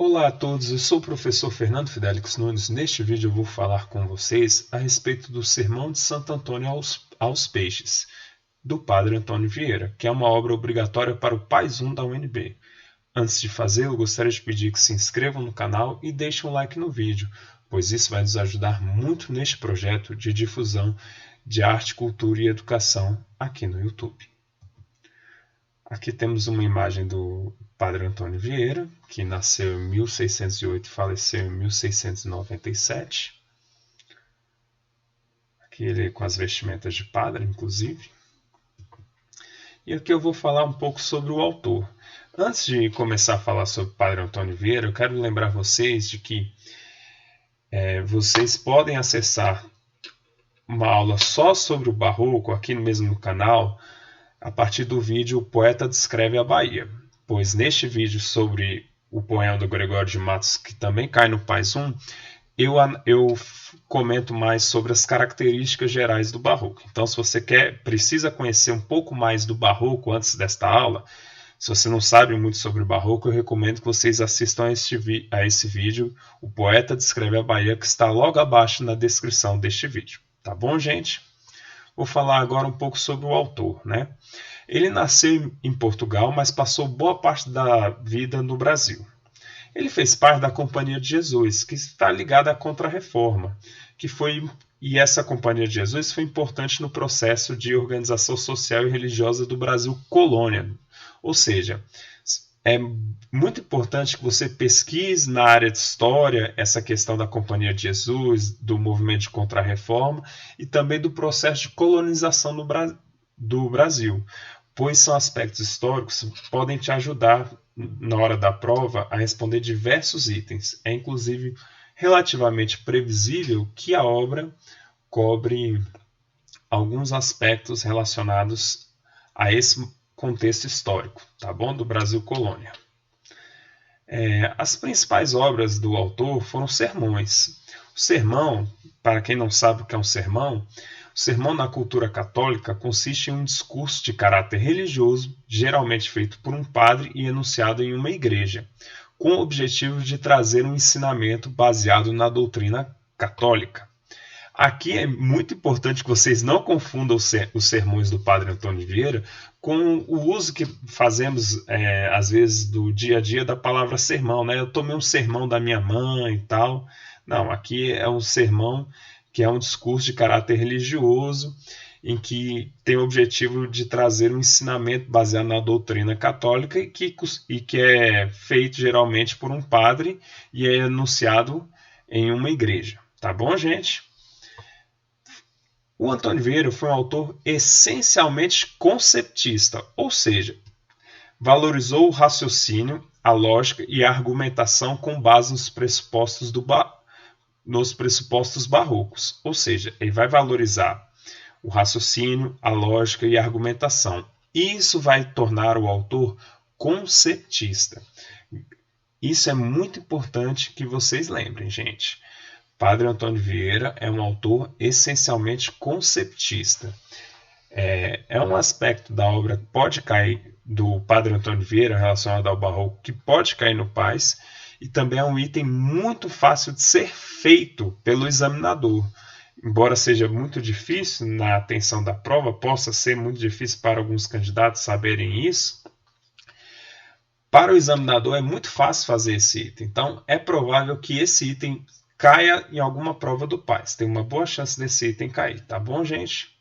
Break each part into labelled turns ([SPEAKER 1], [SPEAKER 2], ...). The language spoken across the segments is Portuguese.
[SPEAKER 1] Olá a todos, eu sou o professor Fernando Fidelix Nunes. Neste vídeo eu vou falar com vocês a respeito do Sermão de Santo Antônio aos Peixes, do Padre Antônio Vieira, que é uma obra obrigatória para o PAS 1 da UNB. Antes de fazê-lo, gostaria de pedir que se inscrevam no canal e deixem um like no vídeo, pois isso vai nos ajudar muito neste projeto de difusão de arte, cultura e educação aqui no YouTube. Aqui temos uma imagem do Padre Antônio Vieira, que nasceu em 1608 e faleceu em 1697. Aqui ele com as vestimentas de padre, inclusive. E aqui eu vou falar um pouco sobre o autor. Antes de começar a falar sobre o Padre Antônio Vieira, eu quero lembrar vocês de que vocês podem acessar uma aula só sobre o Barroco aqui mesmo no canal, a partir do vídeo O Poeta Descreve a Bahia, pois neste vídeo sobre o poema do Gregório de Matos, que também cai no PAS 1, eu comento mais sobre as características gerais do Barroco. Então, se você precisa conhecer um pouco mais do Barroco antes desta aula, se você não sabe muito sobre o Barroco, eu recomendo que vocês assistam a esse vídeo, O Poeta Descreve a Bahia, que está logo abaixo na descrição deste vídeo. Tá bom, gente? Vou falar agora um pouco sobre o autor, né? Ele nasceu em Portugal, mas passou boa parte da vida no Brasil. Ele fez parte da Companhia de Jesus, que está ligada à Contra-Reforma, e essa Companhia de Jesus foi importante no processo de organização social e religiosa do Brasil colônia. Ou seja, é muito importante que você pesquise na área de história essa questão da Companhia de Jesus, do movimento de Contra-Reforma e também do processo de colonização do Brasil, pois são aspectos históricos que podem te ajudar na hora da prova a responder diversos itens. É inclusive relativamente previsível que a obra cobre alguns aspectos relacionados a esse contexto histórico, tá bom? Do Brasil colônia. As principais obras do autor foram sermões. O sermão, para quem não sabe o que é um sermão, o sermão na cultura católica consiste em um discurso de caráter religioso, geralmente feito por um padre e enunciado em uma igreja, com o objetivo de trazer um ensinamento baseado na doutrina católica. Aqui é muito importante que vocês não confundam os sermões do Padre Antônio Vieira com o uso que fazemos, às vezes, do dia a dia da palavra sermão, né? Eu tomei um sermão da minha mãe e tal. Não, aqui é um sermão que é um discurso de caráter religioso, em que tem o objetivo de trazer um ensinamento baseado na doutrina católica e que é feito geralmente por um padre e é enunciado em uma igreja. Tá bom, gente? O Antônio Vieira foi um autor essencialmente conceptista, ou seja, valorizou o raciocínio, a lógica e a argumentação com base nos pressupostos barrocos, ou seja, ele vai valorizar o raciocínio, a lógica e a argumentação. Isso vai tornar o autor conceptista. Isso é muito importante que vocês lembrem, gente. Padre Antônio Vieira é um autor essencialmente conceptista. É um aspecto da obra que pode cair, do Padre Antônio Vieira, relacionado ao Barroco, que pode cair no PAS, e também é um item muito fácil de ser feito pelo examinador. Embora seja muito difícil na atenção da prova, possa ser muito difícil para alguns candidatos saberem isso, para o examinador é muito fácil fazer esse item. Então, é provável que esse item caia em alguma prova do PAS. Tem uma boa chance desse item cair, tá bom, gente?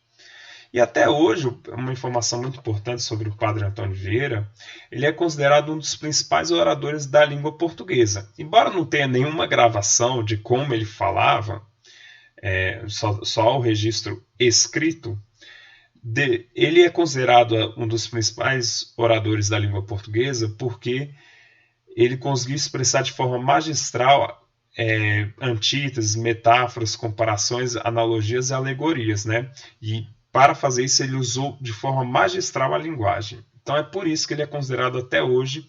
[SPEAKER 1] E até hoje, uma informação muito importante sobre o Padre Antônio Vieira, ele é considerado um dos principais oradores da língua portuguesa. Embora não tenha nenhuma gravação de como ele falava, só o registro escrito, ele é considerado um dos principais oradores da língua portuguesa porque ele conseguiu expressar de forma magistral antíteses, metáforas, comparações, analogias e alegorias, né? E para fazer isso ele usou de forma magistral a linguagem. Então é por isso que ele é considerado até hoje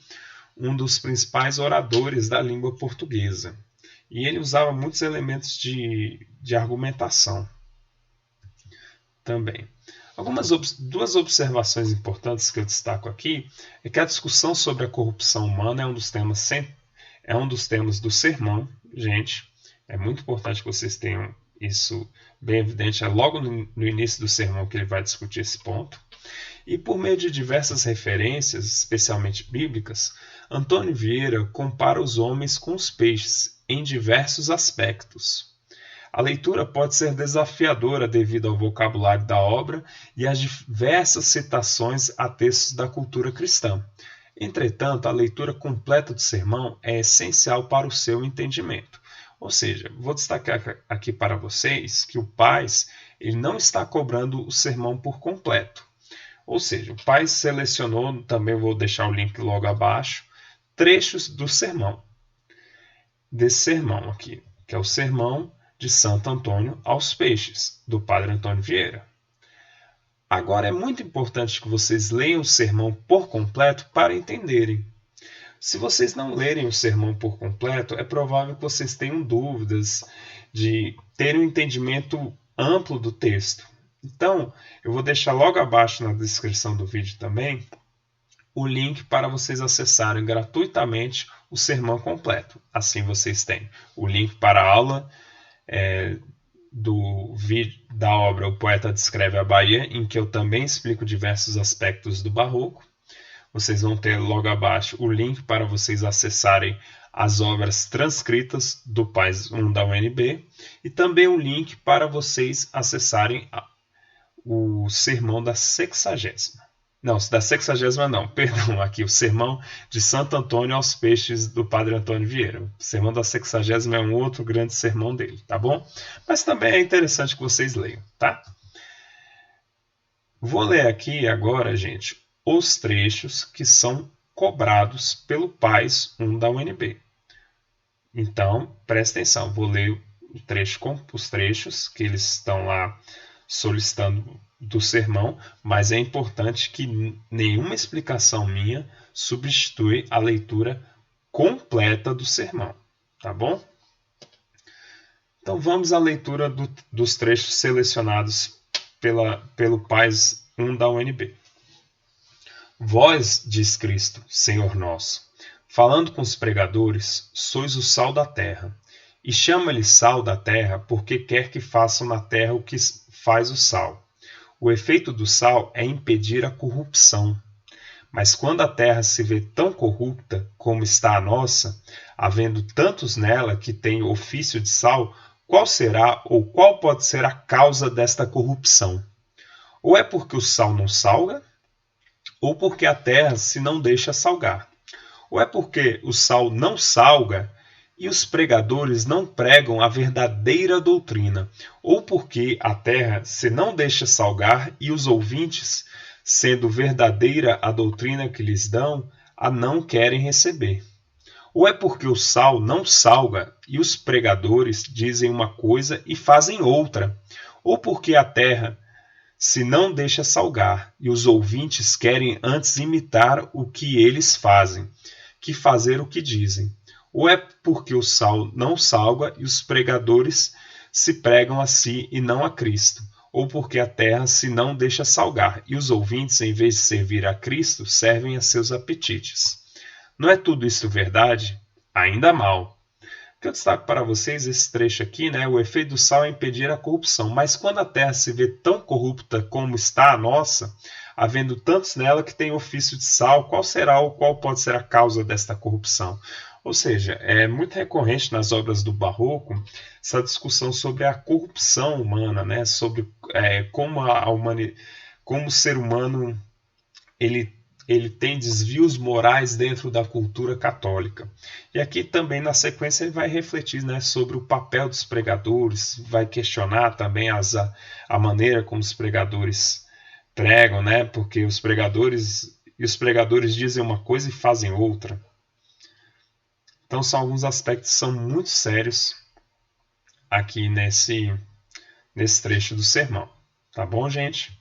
[SPEAKER 1] um dos principais oradores da língua portuguesa. E ele usava muitos elementos de argumentação também. Duas observações importantes que eu destaco aqui é que a discussão sobre a corrupção humana é um dos temas É um dos temas do sermão, gente. É muito importante que vocês tenham isso bem evidente. É logo no início do sermão que ele vai discutir esse ponto. E por meio de diversas referências, especialmente bíblicas, Antônio Vieira compara os homens com os peixes em diversos aspectos. A leitura pode ser desafiadora devido ao vocabulário da obra e às diversas citações a textos da cultura cristã. Entretanto, a leitura completa do sermão é essencial para o seu entendimento. Ou seja, vou destacar aqui para vocês que o Paz ele não está cobrando o sermão por completo. Ou seja, o Paz selecionou, também vou deixar o link logo abaixo, trechos do sermão. Desse sermão aqui, que é o sermão de Santo Antônio aos Peixes, do Padre Antônio Vieira. Agora é muito importante que vocês leiam o sermão por completo para entenderem. Se vocês não lerem o sermão por completo, é provável que vocês tenham dúvidas de terem um entendimento amplo do texto. Então, eu vou deixar logo abaixo na descrição do vídeo também o link para vocês acessarem gratuitamente o sermão completo. Assim vocês têm o link para a aula do vídeo da obra O Poeta Descreve a Bahia, em que eu também explico diversos aspectos do barroco. Vocês vão ter logo abaixo o link para vocês acessarem as obras transcritas do Paz 1 da UNB e também o link para vocês acessarem o sermão da 60ª. Não, da 60ª não, perdão, aqui o sermão de Santo Antônio aos Peixes do Padre Antônio Vieira. O sermão da 60ª é um outro grande sermão dele, tá bom? Mas também é interessante que vocês leiam, tá? Vou ler aqui agora, gente, os trechos que são cobrados pelo Paz 1 da UNB. Então, presta atenção, vou ler os trechos que eles estão lá solicitando do sermão, mas é importante que nenhuma explicação minha substitui a leitura completa do sermão, tá bom? Então vamos à leitura dos trechos selecionados pelo Paz 1 da UNB. Vós, diz Cristo, Senhor nosso, falando com os pregadores, sois o sal da terra, e chama-lhe sal da terra porque quer que façam na terra o que faz o sal. O efeito do sal é impedir a corrupção. Mas quando a terra se vê tão corrupta como está a nossa, havendo tantos nela que têm ofício de sal, qual será ou qual pode ser a causa desta corrupção? Ou é porque o sal não salga, ou porque a terra se não deixa salgar? Ou é porque o sal não salga e os pregadores não pregam a verdadeira doutrina, ou porque a terra se não deixa salgar e os ouvintes, sendo verdadeira a doutrina que lhes dão, a não querem receber. Ou é porque o sal não salga e os pregadores dizem uma coisa e fazem outra, ou porque a terra se não deixa salgar e os ouvintes querem antes imitar o que eles fazem, que fazer o que dizem. Ou é porque o sal não salga e os pregadores se pregam a si e não a Cristo, ou porque a terra se não deixa salgar e os ouvintes, em vez de servir a Cristo, servem a seus apetites. Não é tudo isso verdade? Ainda mal. O que eu destaco para vocês esse trecho aqui, né? O efeito do sal é impedir a corrupção, mas quando a terra se vê tão corrupta como está a nossa, havendo tantos nela que têm ofício de sal, qual será ou qual pode ser a causa desta corrupção? Ou seja, é muito recorrente nas obras do Barroco essa discussão sobre a corrupção humana, né? Sobre como como o ser humano ele tem desvios morais dentro da cultura católica. E aqui também na sequência ele vai refletir, né, sobre o papel dos pregadores, vai questionar também a maneira como os pregadores pregam, né? Porque os pregadores dizem uma coisa e fazem outra. Então são alguns aspectos que são muito sérios aqui nesse trecho do sermão. Tá bom, gente?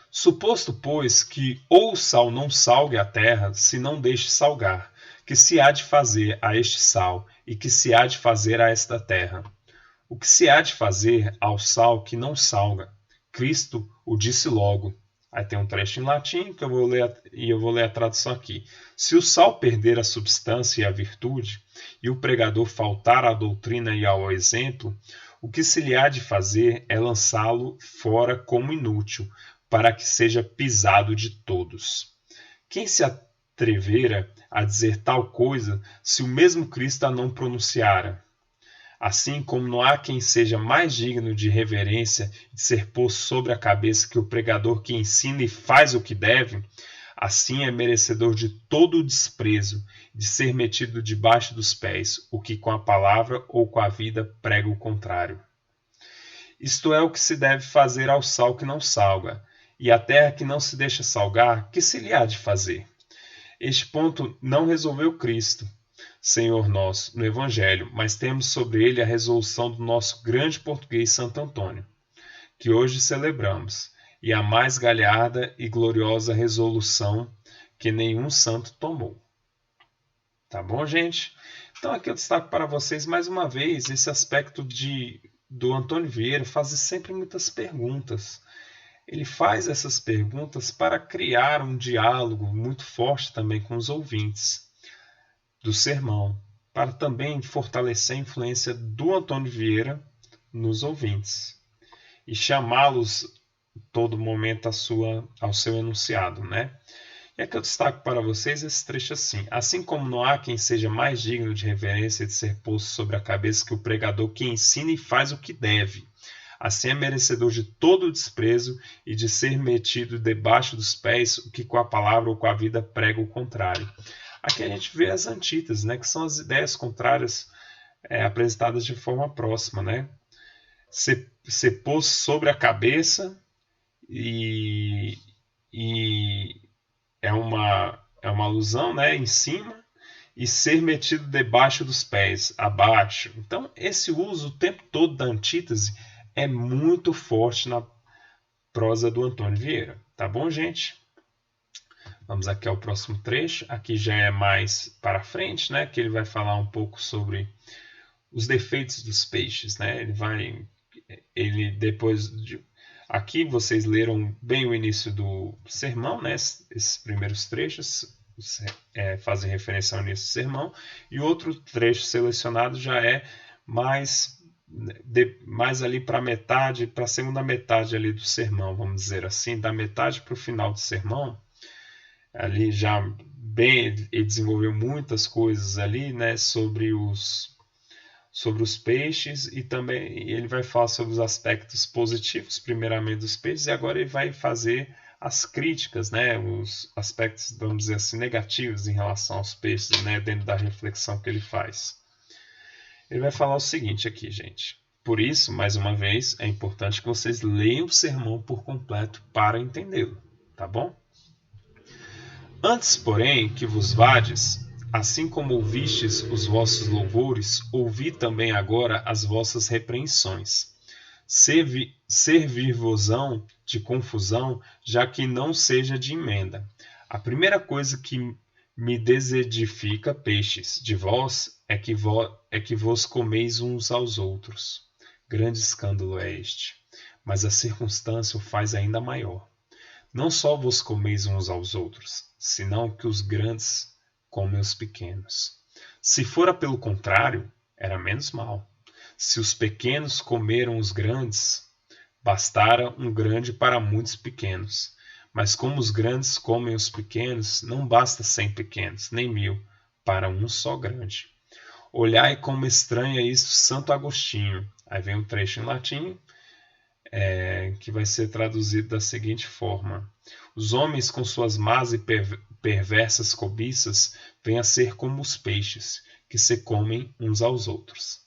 [SPEAKER 1] Suposto, pois, que ou o sal não salgue a terra, se não deixe salgar, que se há de fazer a este sal, e que se há de fazer a esta terra? O que se há de fazer ao sal que não salga? Cristo o disse logo, Aí tem um trecho em latim que eu vou ler e eu vou ler a tradução aqui. Se o sal perder a substância e a virtude, e o pregador faltar à doutrina e ao exemplo, o que se lhe há de fazer é lançá-lo fora como inútil, para que seja pisado de todos. Quem se atrevera a dizer tal coisa se o mesmo Cristo a não pronunciara? Assim como não há quem seja mais digno de reverência de ser posto sobre a cabeça que o pregador que ensina e faz o que deve, assim é merecedor de todo o desprezo, de ser metido debaixo dos pés, o que com a palavra ou com a vida prega o contrário. Isto é o que se deve fazer ao sal que não salga, e à terra que não se deixa salgar, que se lhe há de fazer? Este ponto não resolveu Cristo, Senhor nosso, no Evangelho, mas temos sobre ele a resolução do nosso grande português Santo Antônio, que hoje celebramos, e a mais galharda e gloriosa resolução que nenhum santo tomou. Tá bom, gente? Então aqui eu destaco para vocês mais uma vez esse aspecto do Antônio Vieira fazer sempre muitas perguntas. Ele faz essas perguntas para criar um diálogo muito forte também com os ouvintes do sermão, para também fortalecer a influência do Antônio Vieira nos ouvintes e chamá-los todo momento ao seu enunciado, né? E aqui eu destaco para vocês esse trecho assim. Assim como não há quem seja mais digno de reverência e de ser posto sobre a cabeça que o pregador que ensina e faz o que deve. Assim é merecedor de todo o desprezo e de ser metido debaixo dos pés o que com a palavra ou com a vida prega o contrário. Aqui a gente vê as antíteses, né, que são as ideias contrárias apresentadas de forma próxima, né? Ser posto sobre a cabeça e é uma alusão, né, em cima, e ser metido debaixo dos pés, abaixo. Então, esse uso o tempo todo da antítese é muito forte na prosa do Antônio Vieira. Tá bom, gente? Vamos aqui ao próximo trecho. Aqui já é mais para frente, né, que ele vai falar um pouco sobre os defeitos dos peixes, né? Ele depois de aqui vocês leram bem o início do sermão, né? Esses primeiros trechos fazem referência ao início do sermão, e outro trecho selecionado já é mais ali para a metade, para a segunda metade ali do sermão, vamos dizer assim, da metade para o final do sermão. Ali já bem, ele desenvolveu muitas coisas ali, né, sobre os peixes, e também ele vai falar sobre os aspectos positivos, primeiramente dos peixes, e agora ele vai fazer as críticas, né, os aspectos, vamos dizer assim, negativos em relação aos peixes, né, dentro da reflexão que ele faz. Ele vai falar o seguinte aqui, gente. Por isso, mais uma vez, é importante que vocês leiam o sermão por completo para entendê-lo, tá bom? Antes, porém, que vos vades, assim como ouvistes os vossos louvores, ouvi também agora as vossas repreensões. Servir-vos-ão de confusão, já que não seja de emenda. A primeira coisa que me desedifica, peixes, de vós, é que vos comeis uns aos outros. Grande escândalo é este, mas a circunstância o faz ainda maior. Não só vos comeis uns aos outros, senão que os grandes comem os pequenos. Se fora pelo contrário, era menos mal. Se os pequenos comeram os grandes, bastara um grande para muitos pequenos. Mas como os grandes comem os pequenos, não basta 100 pequenos, nem 1000, para um só grande. Olhai como estranha isto Santo Agostinho. Aí vem um trecho em latim, que vai ser traduzido da seguinte forma: os homens com suas más e perversas cobiças vêm a ser como os peixes, que se comem uns aos outros.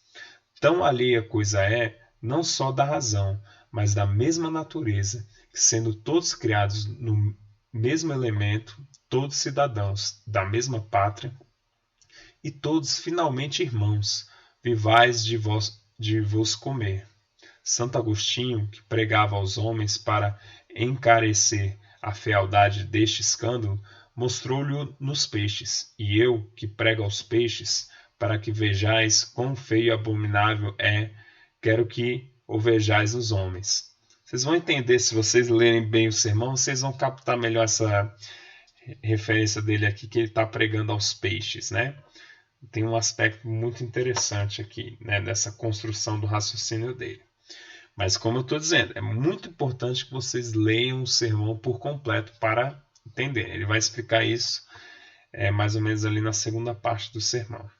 [SPEAKER 1] Tão alheia coisa é, não só da razão, mas da mesma natureza, que sendo todos criados no mesmo elemento, todos cidadãos da mesma pátria, e todos finalmente irmãos, vivais de vos comer. Santo Agostinho, que pregava aos homens para encarecer a fealdade deste escândalo, mostrou-lhe nos peixes, e eu, que prego aos peixes, para que vejais quão feio e abominável é, quero que o vejais nos homens. Vocês vão entender, se vocês lerem bem o sermão, vocês vão captar melhor essa referência dele aqui, que ele está pregando aos peixes, né? Tem um aspecto muito interessante aqui, né, nessa construção do raciocínio dele. Mas como eu estou dizendo, é muito importante que vocês leiam o sermão por completo para entender. Ele vai explicar isso mais ou menos ali na segunda parte do sermão.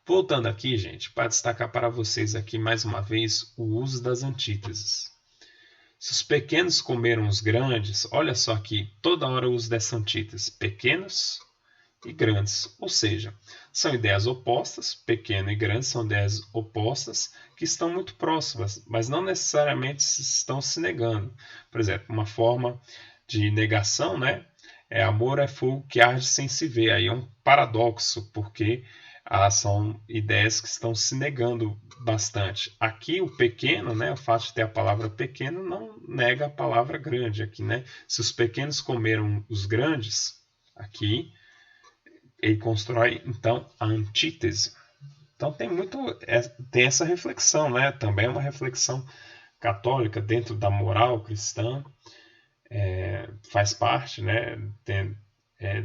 [SPEAKER 1] Voltando aqui, gente, para destacar para vocês aqui mais uma vez o uso das antíteses. Se os pequenos comeram os grandes, olha só aqui, toda hora eu uso dessa antítese, pequenos e grandes, ou seja, são ideias opostas, pequeno e grande são ideias opostas que estão muito próximas, mas não necessariamente estão se negando. Por exemplo, uma forma de negação, né, é amor é fogo que arde sem se ver. Aí é um paradoxo, porque são ideias que estão se negando bastante. Aqui o pequeno, né, o fato de ter a palavra pequeno não nega a palavra grande aqui, né? Se os pequenos comeram os grandes, aqui ele constrói então a antítese. Então tem essa reflexão, né? Também é uma reflexão católica dentro da moral cristã, faz parte, né?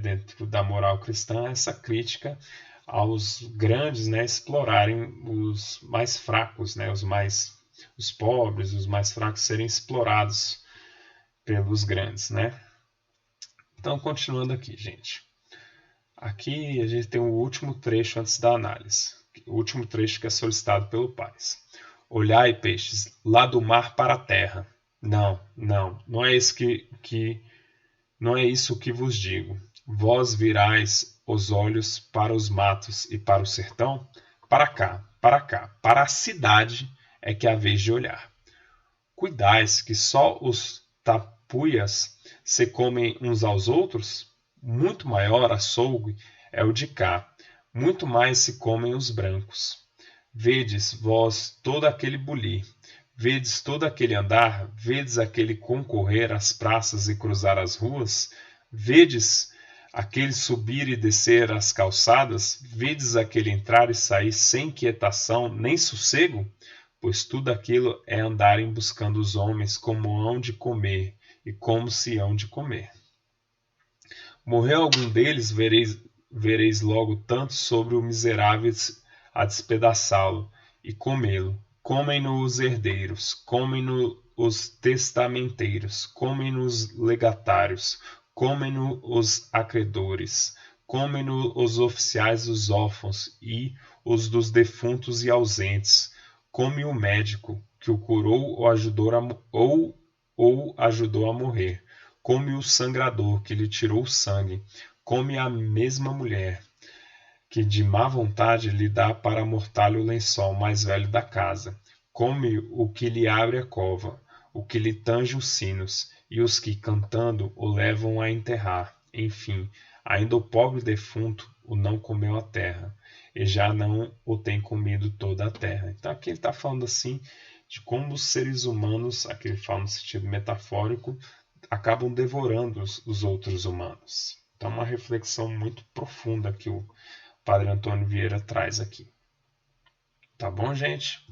[SPEAKER 1] Dentro da moral cristã, essa crítica aos grandes, né, explorarem os mais fracos, né, os pobres, os mais fracos serem explorados pelos grandes, né? Então, continuando aqui, gente. Aqui a gente tem o último trecho antes da análise. O último trecho que é solicitado pelo Pais. Olhai, peixes, lá do mar para a terra. Não é isso não é isso que vos digo. Vós virais os olhos para os matos e para o sertão? Para cá, para a cidade é que haveis de olhar. Cuidais que só os tapuias se comem uns aos outros? Muito maior açougue é o de cá, muito mais se comem os brancos. Vedes vós todo aquele bulir, vedes todo aquele andar, vedes aquele concorrer às praças e cruzar as ruas, vedes aquele subir e descer as calçadas, vedes aquele entrar e sair sem quietação nem sossego? Pois tudo aquilo é andarem buscando os homens como hão de comer e como se hão de comer. Morreu algum deles, vereis logo tanto sobre o miserável a despedaçá-lo e comê-lo. Comem-no os herdeiros, comem-no os testamenteiros, comem-no os legatários, comem-no os acreedores, comem-no os oficiais dos órfãos e os dos defuntos e ausentes. Come o médico que o curou ou ajudou a morrer. Come o sangrador que lhe tirou o sangue. Come a mesma mulher que de má vontade lhe dá para amortalhar o lençol mais velho da casa. Come o que lhe abre a cova, o que lhe tange os sinos, e os que, cantando, o levam a enterrar. Enfim, ainda o pobre defunto o não comeu a terra, e já não o tem comido toda a terra. Então aqui ele está falando assim de como os seres humanos, aqui ele fala no sentido metafórico, acabam devorando os outros humanos. Então uma reflexão muito profunda que o Padre Antônio Vieira traz aqui. Tá bom, gente?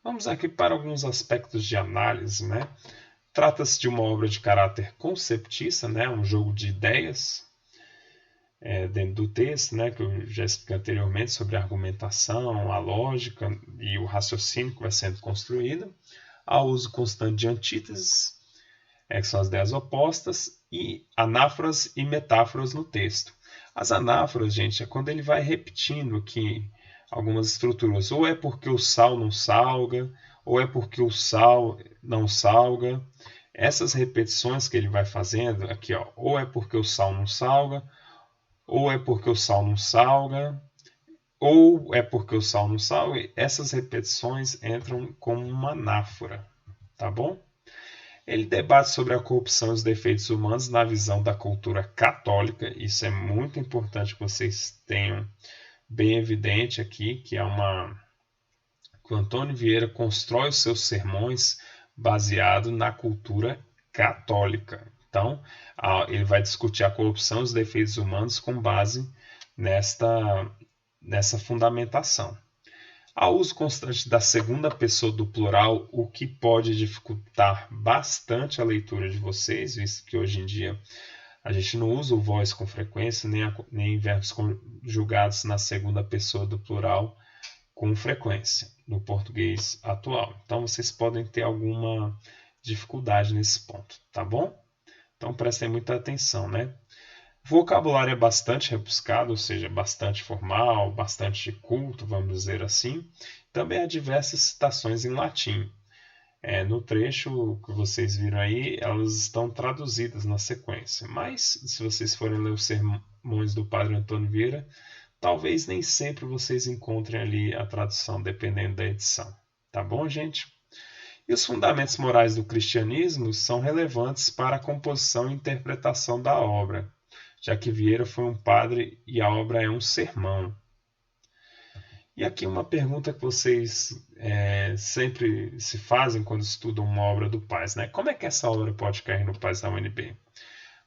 [SPEAKER 1] Vamos aqui para alguns aspectos de análise, né? Trata-se de uma obra de caráter conceptista, né? Um jogo de ideias dentro do texto, né? Que eu já expliquei anteriormente sobre a argumentação, a lógica e o raciocínio que vai sendo construído. Há uso constante de antíteses, que são as ideias opostas, e anáforas e metáforas no texto. As anáforas, gente, é quando ele vai repetindo aqui algumas estruturas. Ou é porque o sal não salga, ou é porque o sal não salga. Essas repetições que ele vai fazendo aqui, ó, ou é porque o sal não salga, ou é porque o sal não salga, ou é porque o sal não salga. Essas repetições entram como uma anáfora, tá bom? Ele debate sobre a corrupção e os defeitos humanos na visão da cultura católica. Isso é muito importante que vocês tenham bem evidente aqui, que o Antônio Vieira constrói os seus sermões baseado na cultura católica. Então, ele vai discutir a corrupção e os defeitos humanos com base nessa fundamentação. Ao uso constante da segunda pessoa do plural, o que pode dificultar bastante a leitura de vocês, visto que hoje em dia a gente não usa o voz com frequência, nem verbos conjugados na segunda pessoa do plural com frequência no português atual. Então vocês podem ter alguma dificuldade nesse ponto, tá bom? Então prestem muita atenção, né? O vocabulário é bastante rebuscado, ou seja, bastante formal, bastante culto, vamos dizer assim. Também há diversas citações em latim. No trecho que vocês viram aí, elas estão traduzidas na sequência. Mas, se vocês forem ler os sermões do Padre Antônio Vieira, talvez nem sempre vocês encontrem ali a tradução, dependendo da edição. Tá bom, gente? E os fundamentos morais do cristianismo são relevantes para a composição e interpretação da obra, já que Vieira foi um padre e a obra é um sermão. E aqui uma pergunta que vocês sempre se fazem quando estudam uma obra do Paz, né? Como é que essa obra pode cair no Paz da UNB?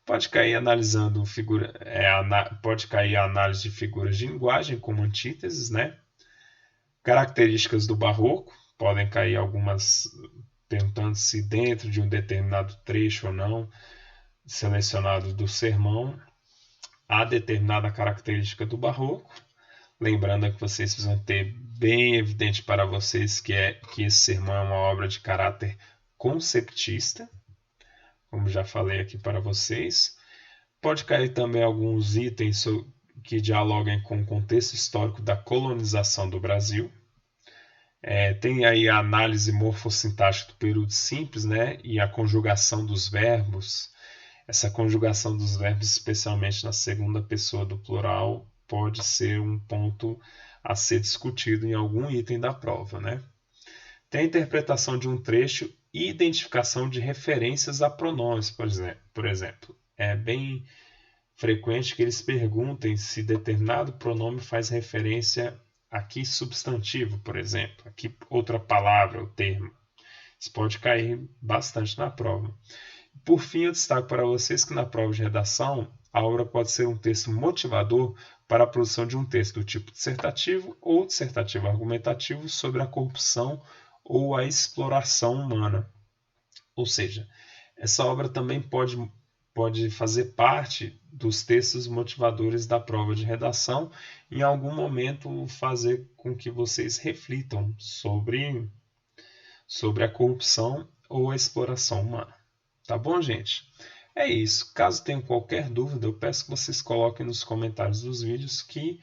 [SPEAKER 1] Pode cair analisando pode cair a análise de figuras de linguagem como antíteses, né? Características do barroco, podem cair algumas perguntando se dentro de um determinado trecho ou não, selecionado do sermão, há determinada característica do barroco. Lembrando que vocês precisam ter bem evidente para vocês que esse sermão é uma obra de caráter conceptista, como já falei aqui para vocês. Pode cair também alguns itens que dialoguem com o contexto histórico da colonização do Brasil. Tem aí a análise morfossintática do período simples, né, e a conjugação dos verbos. Essa conjugação dos verbos, especialmente na segunda pessoa do plural, pode ser um ponto a ser discutido em algum item da prova, né? Tem a interpretação de um trecho e identificação de referências a pronomes, por exemplo. É bem frequente que eles perguntem se determinado pronome faz referência a que substantivo, por exemplo, a que outra palavra ou termo. Isso pode cair bastante na prova. Por fim, eu destaco para vocês que na prova de redação, a obra pode ser um texto motivador para a produção de um texto do tipo dissertativo ou dissertativo argumentativo sobre a corrupção ou a exploração humana. Ou seja, essa obra também pode fazer parte dos textos motivadores da prova de redação, em algum momento fazer com que vocês reflitam sobre a corrupção ou a exploração humana. Tá bom, gente? É isso. Caso tenham qualquer dúvida, eu peço que vocês coloquem nos comentários dos vídeos que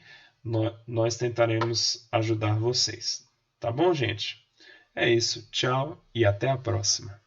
[SPEAKER 1] nós tentaremos ajudar vocês. Tá bom, gente? É isso. Tchau e até a próxima.